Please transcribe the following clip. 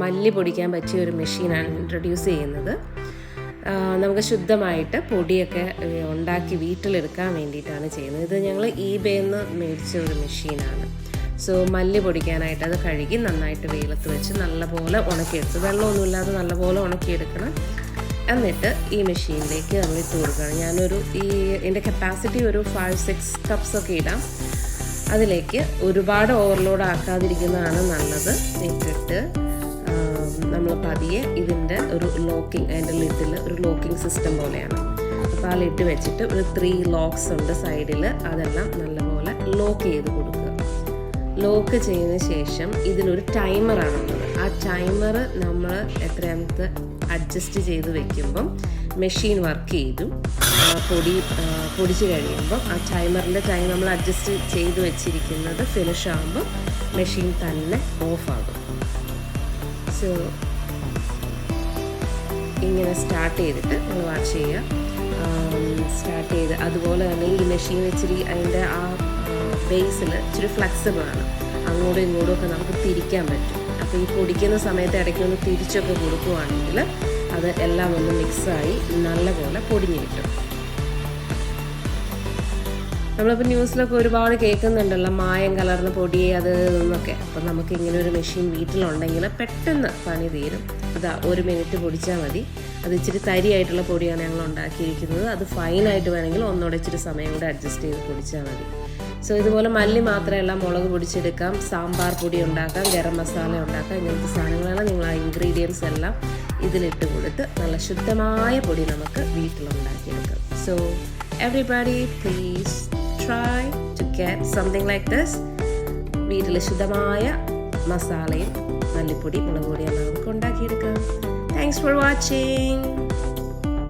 മല്ലി പൊടിക്കാൻ പറ്റിയ ഒരു മെഷീനാണ് ഇൻട്രൊഡ്യൂസ് ചെയ്യുന്നത്. നമുക്ക് ശുദ്ധമായിട്ട് പൊടിയൊക്കെ ഉണ്ടാക്കി വീട്ടിലെടുക്കാൻ വേണ്ടിയിട്ടാണ് ചെയ്യുന്നത്. ഇത് ഞങ്ങൾ eBayയിൽ നിന്ന് മേടിച്ച ഒരു മെഷീനാണ്. സോ മല്ലി പൊടിക്കാനായിട്ട് അത് കഴുകി നന്നായിട്ട് വെയിലത്ത് വെച്ച് നല്ലപോലെ ഉണക്കിയെടുത്ത്, വെള്ളമൊന്നുമില്ലാതെ നല്ലപോലെ ഉണക്കിയെടുക്കണം. എന്നിട്ട് ഈ മെഷീനിലേക്ക് നമ്മൾ ഇട്ട് കൊടുക്കണം. എൻ്റെ കപ്പാസിറ്റി ഒരു 5-6 കപ്സൊക്കെ ഇടാം. അതിലേക്ക് ഒരുപാട് ഓവർലോഡ് ആക്കാതിരിക്കുന്നതാണ് നല്ലത്. ഇട്ടിട്ട് നമ്മൾ പതിയെ ഇതിൻ്റെ ഒരു ലോക്കിംഗ്, അതിൻ്റെ ലിഡിൽ ഒരു ലോക്കിംഗ് സിസ്റ്റം പോലെയാണ്. അപ്പോൾ ആ ലിഡ് വെച്ചിട്ട് ഒരു 3 ലോക്സ് ഉണ്ട് സൈഡിൽ, അതെല്ലാം നല്ലപോലെ ലോക്ക് ചെയ്ത് കൊടുക്കുക. ലോക്ക് ചെയ്തതിന് ശേഷം ഇതിലൊരു ടൈമറാണുള്ളത്. ആ ടൈമർ നമ്മൾ എത്രയാമത്തെ അഡ്ജസ്റ്റ് ചെയ്ത് വെക്കുമ്പം മെഷീൻ വർക്ക് ചെയ്തു പൊടിച്ച് കഴിയുമ്പോൾ ആ ടൈമറിൻ്റെ ടൈം നമ്മൾ അഡ്ജസ്റ്റ് ചെയ്ത് വെച്ചിരിക്കുന്നത് ഫിനിഷ് ആകുമ്പോൾ മെഷീൻ തന്നെ ഓഫാകും. സോ ഇങ്ങനെ സ്റ്റാർട്ട് ചെയ്തിട്ട് നമ്മൾ വാച്ച് ചെയ്യുക. സ്റ്റാർട്ട് ചെയ്ത് അതുപോലെ തന്നെ ഈ മെഷീൻ ഇച്ചിരി അതിൻ്റെ ആ ബേസിൽ ഇച്ചിരി ഫ്ലെക്സിബിളാണ്. അങ്ങോട്ടും ഇങ്ങോട്ടും ഒക്കെ നമുക്ക് തിരിക്കാൻ പറ്റും. അപ്പോൾ ഈ പൊടിക്കുന്ന സമയത്ത് ഇടയ്ക്കൊന്ന് തിരിച്ചൊക്കെ കൊടുക്കുകയാണെങ്കിൽ അത് എല്ലാം ഒന്ന് മിക്സായി നല്ലപോലെ പൊടിഞ്ഞ് കിട്ടും. നമ്മളിപ്പോൾ ന്യൂസിലൊക്കെ ഒരുപാട് കേൾക്കുന്നുണ്ടല്ലോ, മായം കലർന്ന പൊടി അത് എന്നൊക്കെ. അപ്പം നമുക്ക് ഇങ്ങനെ ഒരു മെഷീൻ വീട്ടിലുണ്ടെങ്കിൽ പെട്ടെന്ന് പണി തീരും. ഇതാ 1 മിനിറ്റ് പൊടിച്ചാൽ മതി. അത് ഇച്ചിരി തരിയായിട്ടുള്ള പൊടിയാണ് ഞങ്ങൾ ഉണ്ടാക്കിയിരിക്കുന്നത്. അത് ഫൈനായിട്ട് വേണമെങ്കിൽ ഒന്നുകൂടെ ഇച്ചിരി സമയം കൂടെ അഡ്ജസ്റ്റ് ചെയ്ത് പൊടിച്ചാൽ മതി. സോ ഇതുപോലെ മല്ലി മാത്രമല്ല, മുളക് പൊടിച്ചെടുക്കാം, സാമ്പാർ പൊടി ഉണ്ടാക്കാം, ഗരം മസാല ഉണ്ടാക്കാം. ഇങ്ങനത്തെ സാധനങ്ങളെല്ലാം നിങ്ങൾ ആ ഇൻഗ്രീഡിയൻസ് എല്ലാം ഇതിലിട്ട് കൊടുത്ത് നല്ല ശുദ്ധമായ പൊടി നമുക്ക് വീട്ടിലുണ്ടാക്കിയെടുക്കാം. So everybody please try to get something like this. വീട്ടിൽ ശുദ്ധമായ മസാലയും മല്ലിപ്പൊടി മുളക് പൊടിയെല്ലാം നമുക്ക് ഉണ്ടാക്കിയെടുക്കാം. Thanks for watching.